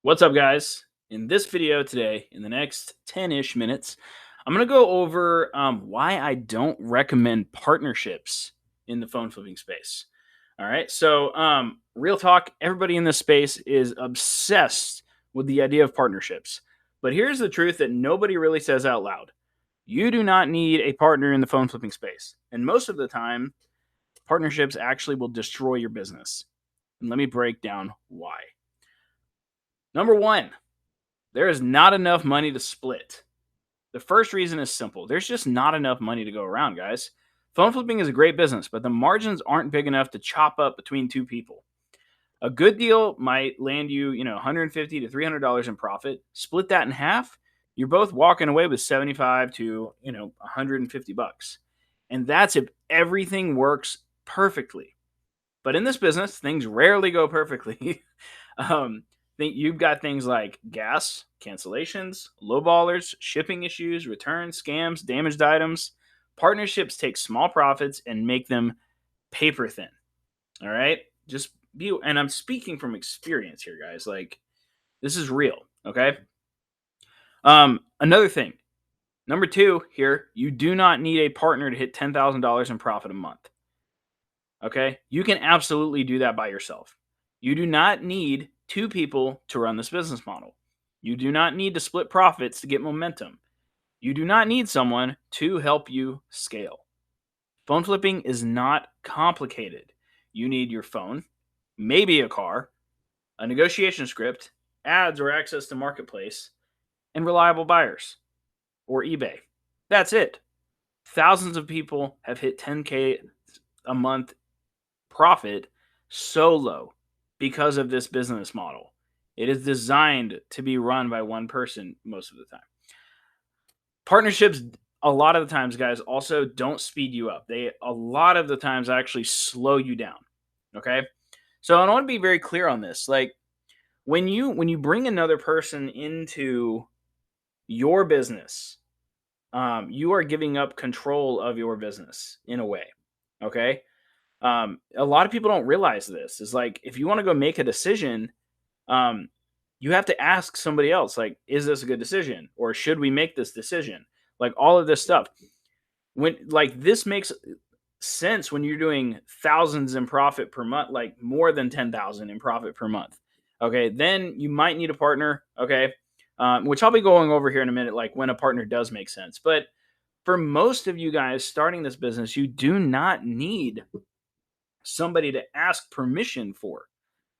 What's up, guys? In this video today, in the next 10-ish minutes, I'm going to go over why I don't recommend partnerships in the phone flipping space. All right. So, real talk, everybody in this space is obsessed with the idea of partnerships. But here's the truth that nobody really says out loud: you do not need a partner in the phone flipping space. And most of the time, partnerships actually will destroy your business. And let me break down why. Number one, there is not enough money to split. The first reason is simple: there's just not enough money to go around, guys. Phone flipping is a great business, but the margins aren't big enough to chop up between two people. A good deal might land you, $150 to $300 in profit. Split that in half, you're both walking away with 75 to, 150 bucks. And that's if everything works perfectly. But in this business, things rarely go perfectly. um, you've got things like gas, cancellations, lowballers, shipping issues, returns, scams, damaged items. Partnerships take small profits and make them paper thin. All right. Just be, and I'm speaking from experience here, guys. Like, this is real. Okay. Another thing, number two here, you do not need a partner to hit $10,000 in profit a month. Okay. You can absolutely do that by yourself. You do not need two people to run this business model. You do not need to split profits to get momentum. You do not need someone to help you scale. Phone flipping is not complicated. You need your phone, maybe a car, a negotiation script, ads or access to marketplace, and reliable buyers or eBay. That's it. Thousands of people have hit 10K a month profit solo because of this business model. It is designed to be run by one person most of the time. Partnerships, a lot of the times, guys, also don't speed you up. They a lot of the times actually slow you down. Okay? So I want to be very clear on this. Like, when you bring another person into your business, you are giving up control of your business in a way. Okay? A lot of people don't realize this. Is like, if you want to go make a decision, um, you have to ask somebody else, like, is this a good decision, or should we make this decision? Like, all of this stuff. When, like, this makes sense when you're doing thousands in profit per month, like more than 10,000 in profit per month. Okay, then you might need a partner. Okay, which I'll be going over here in a minute, like when a partner does make sense. But for most of you guys starting this business, you do not need somebody to ask permission for.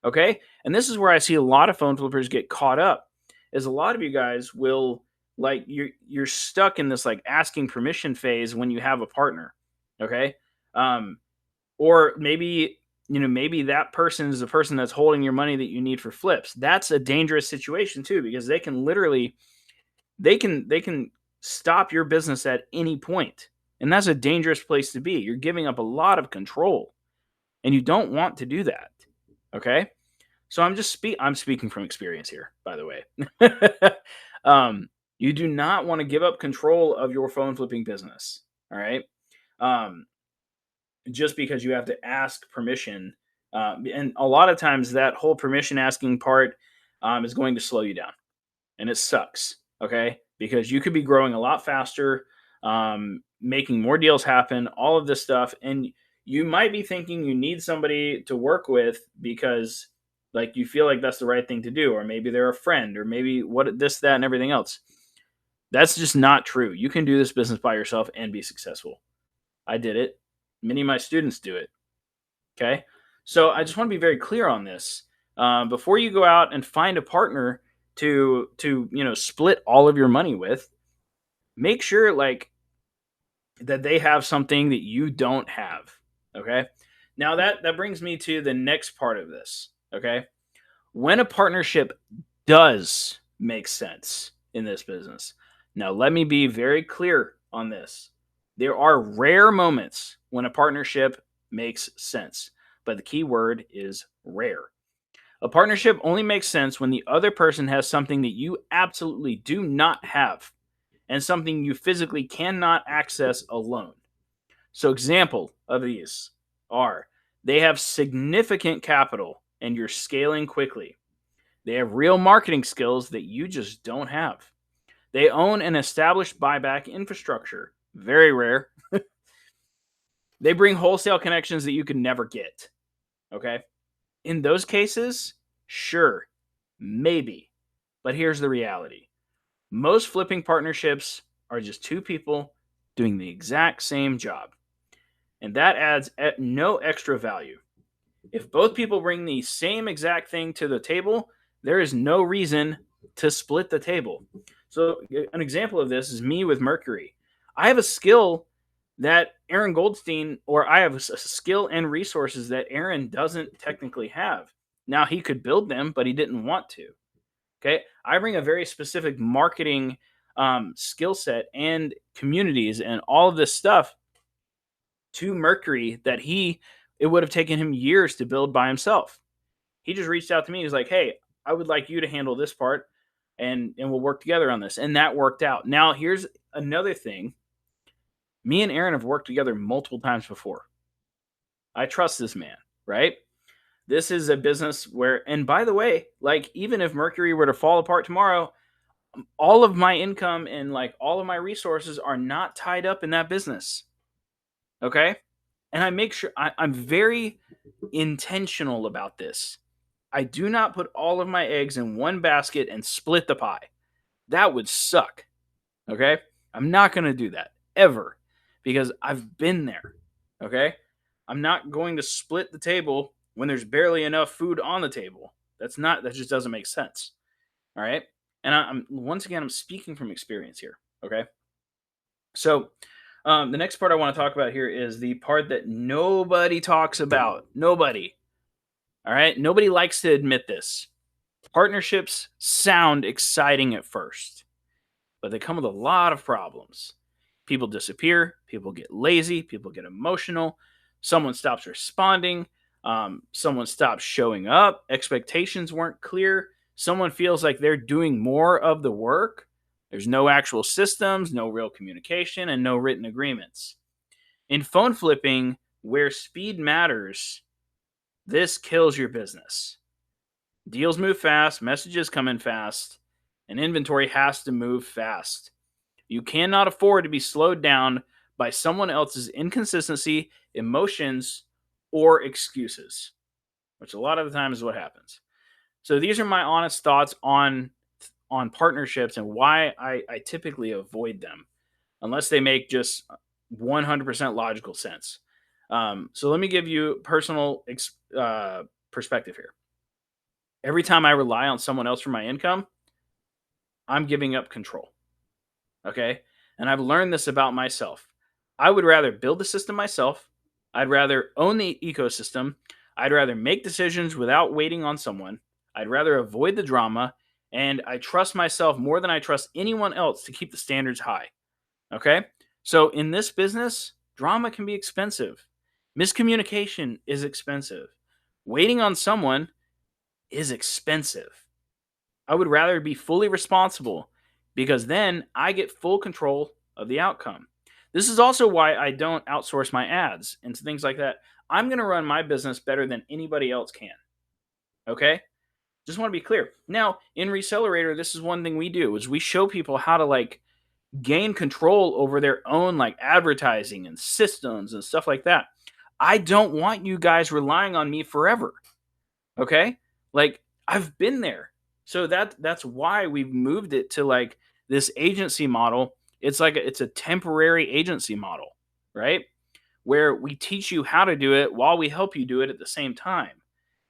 Okay. And this is where I see a lot of phone flippers get caught up, is a lot of you guys will, like, you're stuck in this like asking permission phase when you have a partner. Okay. Um, or maybe, maybe that person is the person that's holding your money that you need for flips. That's a dangerous situation too, because they can literally, they can stop your business at any point. And that's a dangerous place to be. You're giving up a lot of control, and you don't want to do that. Okay. So I'm speaking from experience here, by the way. You do not want to give up control of your phone flipping business. All right. Um, just because you have to ask permission. And a lot of times that whole permission asking part is going to slow you down. And it sucks. Okay. Because you could be growing a lot faster, making more deals happen, all of this stuff. And you might be thinking you need somebody to work with because, like, you feel like that's the right thing to do, or maybe they're a friend, or maybe what this, that, and everything else. That's just not true. You can do this business by yourself and be successful. I did it. Many of my students do it. Okay. So I just want to be very clear on this. Before you go out and find a partner to split all of your money with, make sure, like, that they have something that you don't have. Okay. Now that brings me to the next part of this. Okay. When a partnership does make sense in this business. Now, let me be very clear on this. There are rare moments when a partnership makes sense, but the key word is rare. A partnership only makes sense when the other person has something that you absolutely do not have, and something you physically cannot access alone. So, example of these are: they have significant capital and you're scaling quickly. They have real marketing skills that you just don't have. They own an established buyback infrastructure. Very rare. They bring wholesale connections that you could never get. Okay. In those cases, sure, maybe. But here's the reality: most flipping partnerships are just two people doing the exact same job, and that adds no extra value. If both people bring the same exact thing to the table, there is no reason to split the table. So, an example of this is me with Mercury. I have a skill that Aaron Goldstein, or I have a skill and resources that Aaron doesn't technically have. Now, he could build them, but he didn't want to. Okay. I bring a very specific marketing skill set and communities and all of this stuff to Mercury that it would have taken him years to build by himself. He just reached out to me. He's like, "Hey, I would like you to handle this part, and we'll work together on this." And that worked out. Now, here's another thing. Me and Aaron have worked together multiple times before. I trust this man, right? This is a business where, and by the way, like even if Mercury were to fall apart tomorrow, all of my income and like all of my resources are not tied up in that business. Okay. And I make sure I'm very intentional about this. I do not put all of my eggs in one basket and split the pie. That would suck. Okay. I'm not going to do that ever because I've been there. Okay. I'm not going to split the table when there's barely enough food on the table. That just doesn't make sense. All right. And once again, I'm speaking from experience here. Okay. So, the next part I want to talk about here is the part that nobody talks about. Nobody. All right. Nobody likes to admit this. Partnerships sound exciting at first, but they come with a lot of problems. People disappear, people get lazy, people get emotional, someone stops responding, someone stops showing up, expectations weren't clear, someone feels like they're doing more of the work. There's no actual systems, no real communication, and no written agreements. In phone flipping, where speed matters, this kills your business. Deals move fast, messages come in fast, and inventory has to move fast. You cannot afford to be slowed down by someone else's inconsistency, emotions, or excuses, which a lot of the time is what happens. So these are my honest thoughts on partnerships and why I typically avoid them unless they make just 100% logical sense. So let me give you personal perspective here. Every time I rely on someone else for my income, I'm giving up control. Okay. And I've learned this about myself. I would rather build the system myself. I'd rather own the ecosystem. I'd rather make decisions without waiting on someone. I'd rather avoid the drama. And I trust myself more than I trust anyone else to keep the standards high. Okay. So in this business, drama can be expensive. Miscommunication is expensive. Waiting on someone is expensive. I would rather be fully responsible because then I get full control of the outcome. This is also why I don't outsource my ads and things like that. I'm going to run my business better than anybody else can. Okay? Just want to be clear. Now, in Recelerator, this is one thing we do is we show people how to like gain control over their own like advertising and systems and stuff like that. I don't want you guys relying on me forever. Okay? Like I've been there. So that's why we've moved it to like this agency model. It's like it's a temporary agency model, right? Where we teach you how to do it while we help you do it at the same time.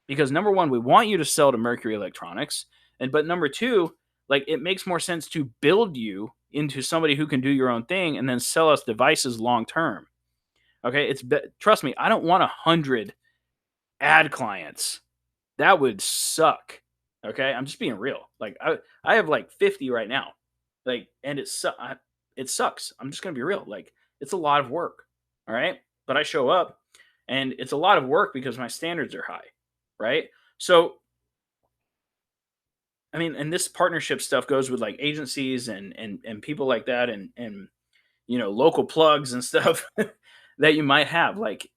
Because number one, we want you to sell to Mercury Electronics, but number two, like it makes more sense to build you into somebody who can do your own thing and then sell us devices long term. Okay, trust me, I don't want 100 ad clients. That would suck. Okay, I'm just being real. Like I have like 50 right now. Like, and it sucks. I'm just gonna be real. Like it's a lot of work. All right, but I show up, and it's a lot of work because my standards are high. Right. So, I mean, and this partnership stuff goes with like agencies and people like that, and local plugs and stuff that you might have. Like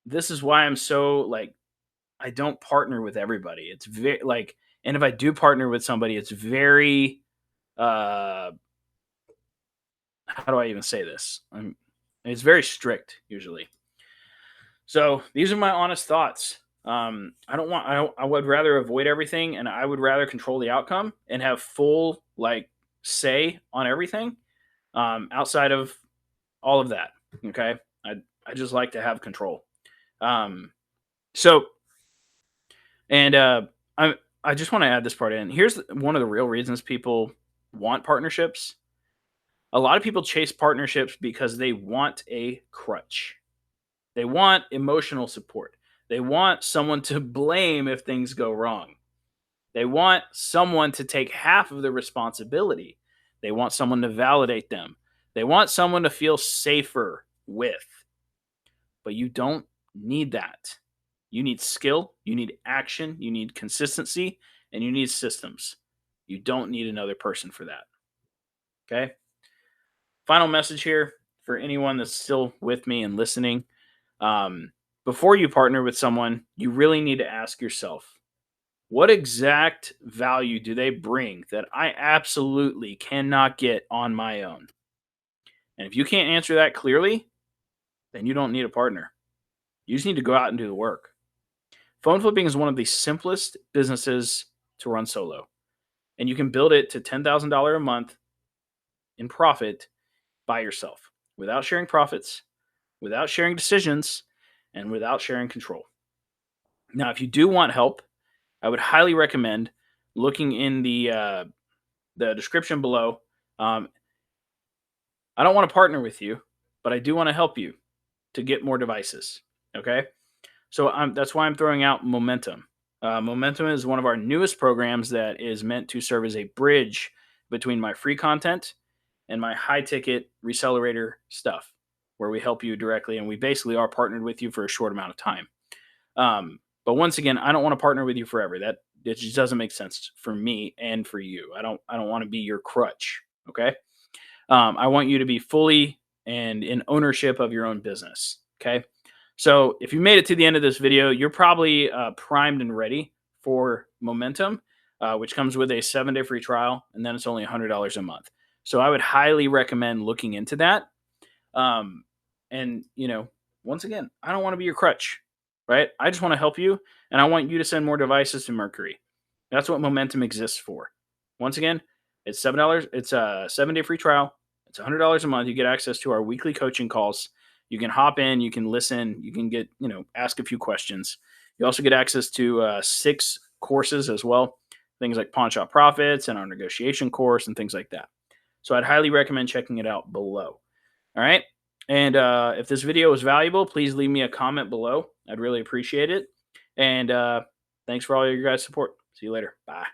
this is why I'm so like I don't partner with everybody. It's very like, And if I do partner with somebody, it's very, uh, how do I even say this? It's very strict usually. So these are my honest thoughts. I would rather avoid everything, and I would rather control the outcome and have full like say on everything. Outside of all of that, okay. I just like to have control. Um, so and I just want to add this part in. Here's one of the real reasons people want partnerships. A lot of people chase partnerships because they want a crutch. They want emotional support. They want someone to blame if things go wrong. They want someone to take half of the responsibility. They want someone to validate them. They want someone to feel safer with. But you don't need that. You need skill, you need action, you need consistency, and you need systems. You don't need another person for that. Okay? Final message here for anyone that's still with me and listening. Um, Before you partner with someone, you really need to ask yourself, what exact value do they bring that I absolutely cannot get on my own? And if you can't answer that clearly, then you don't need a partner. You just need to go out and do the work. Phone flipping is one of the simplest businesses to run solo, and you can build it to $10,000 a month in profit by yourself without sharing profits, without sharing decisions, and without sharing control. Now, if you do want help, I would highly recommend looking in the description below. Um, I don't want to partner with you, but I do want to help you to get more devices. Okay, so that's why I'm throwing out Momentum. Momentum is one of our newest programs that is meant to serve as a bridge between my free content and my high ticket reseller stuff, where we help you directly and we basically are partnered with you for a short amount of time. But once again, I don't want to partner with you forever. That it just doesn't make sense for me and for you. I don't want to be your crutch. Okay. I want you to be fully and in ownership of your own business. Okay. So if you made it to the end of this video, you're probably primed and ready for Momentum, which comes with a 7-day free trial, and then it's only $100 a month. So I would highly recommend looking into that. Um, and once again, I don't want to be your crutch, right? I just want to help you, and I want you to send more devices to Mercury. That's what Momentum exists for. Once again, it's $7. It's a 7-day free trial. It's $100 a month. You get access to our weekly coaching calls. You can hop in, you can listen, you can get, ask a few questions. You also get access to 6 courses as well, things like Pawn Shop Profits and our negotiation course and things like that. So I'd highly recommend checking it out below. All right. And if this video was valuable, please leave me a comment below. I'd really appreciate it. And thanks for all your guys' support. See you later. Bye.